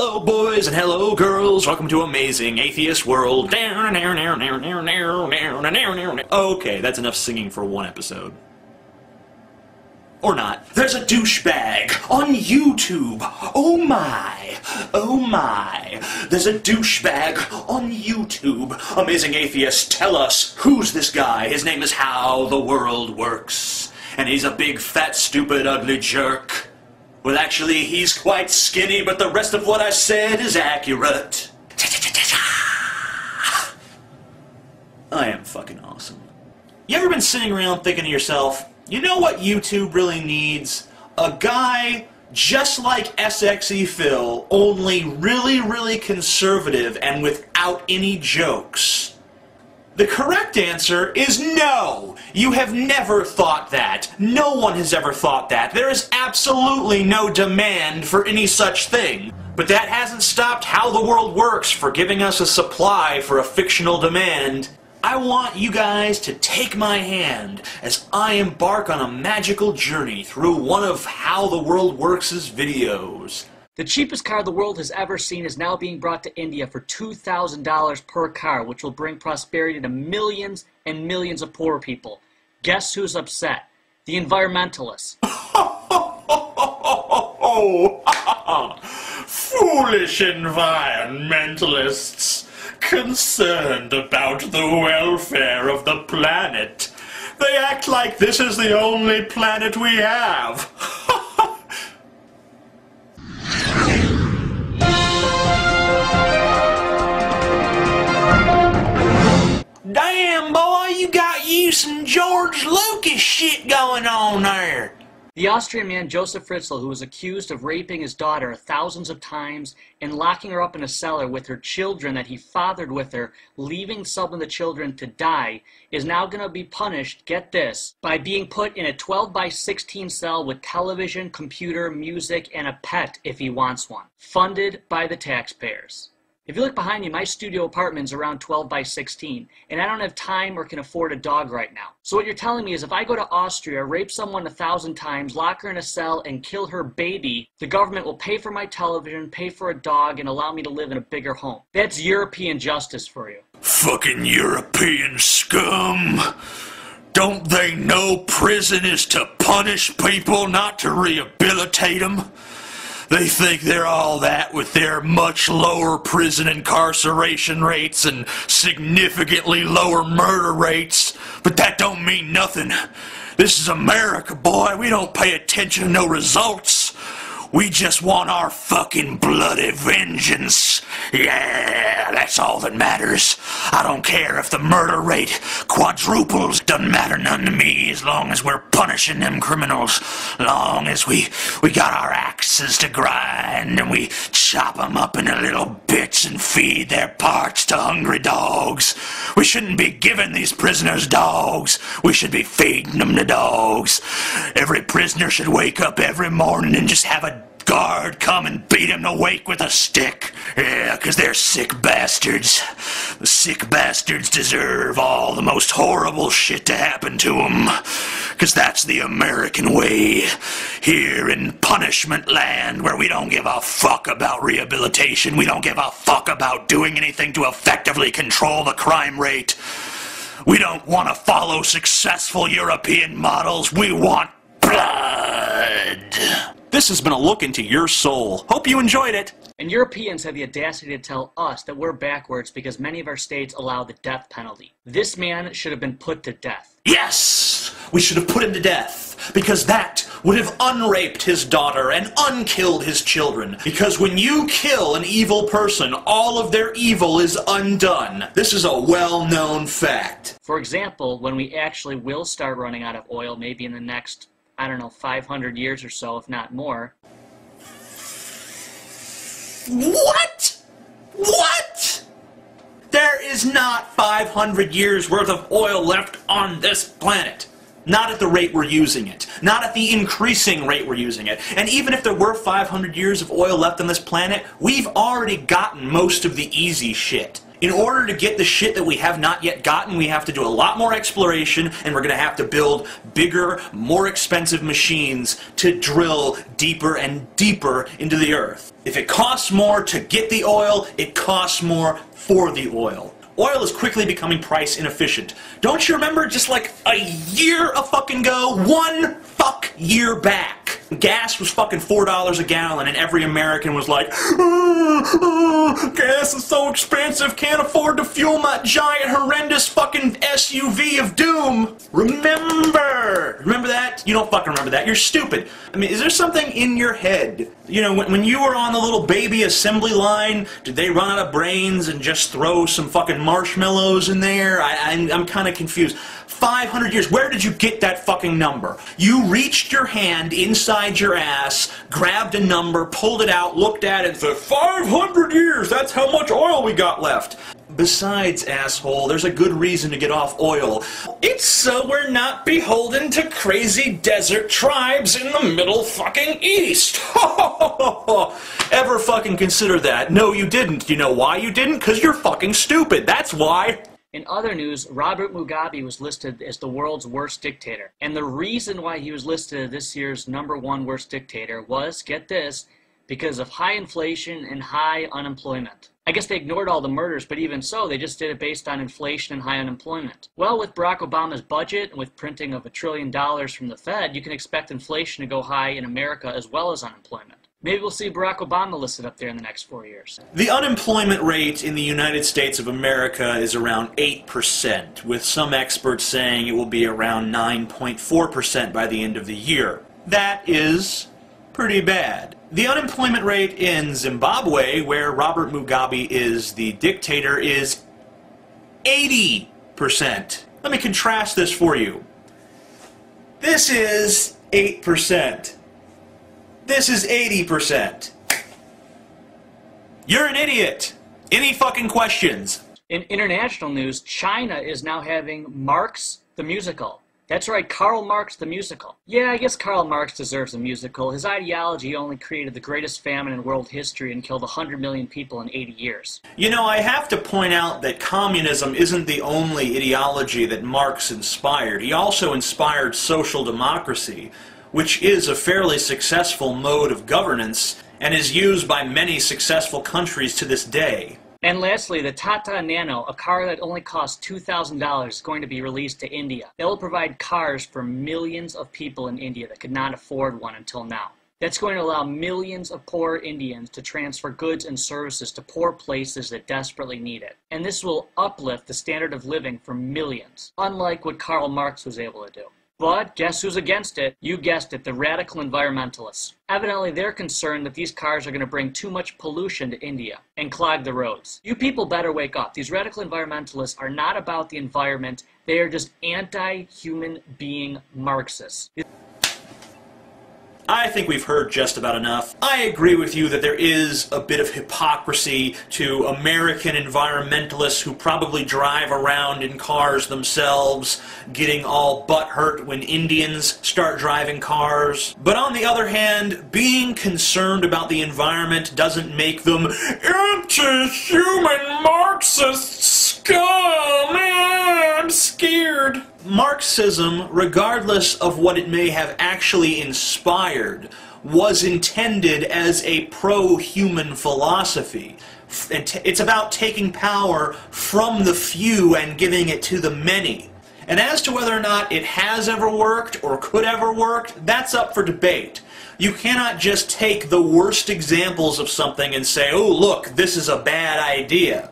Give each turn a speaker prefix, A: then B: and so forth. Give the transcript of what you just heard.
A: Hello boys and hello girls, welcome to Amazing Atheist World. Okay, that's enough singing for one episode. Or not. There's a douchebag on YouTube. Oh my. Oh my. There's a douchebag on YouTube. Amazing Atheists, tell us, who's this guy? His name is How the World Works. And he's a big, fat, stupid, ugly jerk. Well, actually, he's quite skinny, but the rest of what I said is accurate. I am fucking awesome. You ever been sitting around thinking to yourself, you know what YouTube really needs? A guy just like SXE Phil, only really, really conservative and without any jokes. The correct answer is no! You have never thought that. No one has ever thought that. There is absolutely no demand for any such thing. But that hasn't stopped How the World Works for giving us a supply for a fictional demand. I want you guys to take my hand as I embark on a magical journey through one of How the World Works' videos.
B: The cheapest car the world has ever seen is now being brought to India for $2,000 per car, which will bring prosperity to millions and millions of poor people. Guess who's upset? The environmentalists.
A: Foolish environmentalists, concerned about the welfare of the planet. They act like this is the only planet we have. Damn, boy, you got you some George Lucas shit going on there.
B: The Austrian man Joseph Fritzl, who was accused of raping his daughter thousands of times and locking her up in a cellar with her children that he fathered with her, leaving some of the children to die, is now going to be punished, get this, by being put in a 12x16 cell with television, computer, music, and a pet if he wants one, funded by the taxpayers. If you look behind me, my studio apartment is around 12x16, and I don't have time or can afford a dog right now. So what you're telling me is if I go to Austria, rape someone 1,000 times, lock her in a cell, and kill her baby, the government will pay for my television, pay for a dog, and allow me to live in a bigger home. That's European justice for you.
A: Fucking European scum! Don't they know prison is to punish people, not to rehabilitate them? They think they're all that with their much lower prison incarceration rates and significantly lower murder rates, but that don't mean nothing. This is America, boy. We don't pay attention to no results. We just want our fucking bloody vengeance. Yeah, that's all that matters. I don't care if the murder rate quadruples. Doesn't matter none to me as long as we're punishing them criminals. Long as we got our axes to grind and we chop them up into little bits and feed their parts to hungry dogs. We shouldn't be giving these prisoners dogs. We should be feeding them to dogs. Every prisoner should wake up every morning and just have a guard come and beat him awake with a stick. Yeah, 'cause they're sick bastards. The sick bastards deserve all the most horrible shit to happen to them. 'Cause that's the American way. Here in punishment land, where we don't give a fuck about rehabilitation, we don't give a fuck about doing anything to effectively control the crime rate. We don't want to follow successful European models. We want blood. This has been a look into your soul. Hope you enjoyed it.
B: And Europeans have the audacity to tell us that we're backwards because many of our states allow the death penalty. This man should have been put to death.
A: Yes! We should have put him to death, because that would have unraped his daughter and unkilled his children. Because when you kill an evil person, all of their evil is undone. This is a well-known fact.
B: For example, when we actually will start running out of oil, maybe in the next, I don't know, 500 years or so, if not more.
A: What? What? There is not 500 years worth of oil left on this planet. Not at the rate we're using it. Not at the increasing rate we're using it. And even if there were 500 years of oil left on this planet, we've already gotten most of the easy shit. In order to get the shit that we have not yet gotten, we have to do a lot more exploration, and we're going to have to build bigger, more expensive machines to drill deeper and deeper into the earth. If it costs more to get the oil, it costs more for the oil. Oil is quickly becoming price inefficient. Don't you remember just like a year a fucking go? One fuck year back. Gas was fucking $4 a gallon and every American was like, gas is so expensive, can't afford to fuel my giant horrendous fucking SUV of doom. Remember that? You don't fucking remember that. You're stupid. I mean, is there something in your head? You know, when you were on the little baby assembly line, did they run out of brains and just throw some fucking marshmallows in there? I'm kind of confused. 500 years, where did you get that fucking number? You reached your hand inside your ass, grabbed a number, pulled it out, looked at it, and said, 500 years, that's how much oil we got left. Besides, asshole, there's a good reason to get off oil. It's so we're not beholden to crazy desert tribes in the Middle fucking East. Ever fucking consider that? No, you didn't. You know why you didn't? 'Cause you're fucking stupid. That's why.
B: In other news, Robert Mugabe was listed as the world's worst dictator. And the reason why he was listed as this year's #1 worst dictator was, get this, because of high inflation and high unemployment. I guess they ignored all the murders, but even so, they just did it based on inflation and high unemployment. Well, with Barack Obama's budget and with printing of $1 trillion from the Fed, you can expect inflation to go high in America as well as unemployment. Maybe we'll see Barack Obama listed up there in the next 4 years.
A: The unemployment rate in the United States of America is around 8%, with some experts saying it will be around 9.4% by the end of the year. That is pretty bad. The unemployment rate in Zimbabwe, where Robert Mugabe is the dictator, is 80%. Let me contrast this for you. This is 8%. This is 80%. You're an idiot. Any fucking questions?
B: In international news, China is now having Marx the Musical. That's right, Karl Marx the Musical. Yeah, I guess Karl Marx deserves a musical. His ideology only created the greatest famine in world history and killed 100 million people in 80 years.
A: You know, I have to point out that communism isn't the only ideology that Marx inspired. He also inspired social democracy, which is a fairly successful mode of governance and is used by many successful countries to this day.
B: And lastly, the Tata Nano, a car that only costs $2,000, is going to be released to India. It will provide cars for millions of people in India that could not afford one until now. That's going to allow millions of poor Indians to transfer goods and services to poor places that desperately need it. And this will uplift the standard of living for millions, unlike what Karl Marx was able to do. But guess who's against it? You guessed it, the radical environmentalists. Evidently, they're concerned that these cars are going to bring too much pollution to India and clog the roads. You people better wake up. These radical environmentalists are not about the environment. They are just anti-human being Marxists.
A: I think we've heard just about enough. I agree with you that there is a bit of hypocrisy to American environmentalists who probably drive around in cars themselves, getting all butthurt when Indians start driving cars. But on the other hand, being concerned about the environment doesn't make them anti-human Marxist scum. I'm scared. Marxism, regardless of what it may have actually inspired, was intended as a pro-human philosophy. It's about taking power from the few and giving it to the many. And as to whether or not it has ever worked or could ever work, that's up for debate. You cannot just take the worst examples of something and say, oh look, this is a bad idea.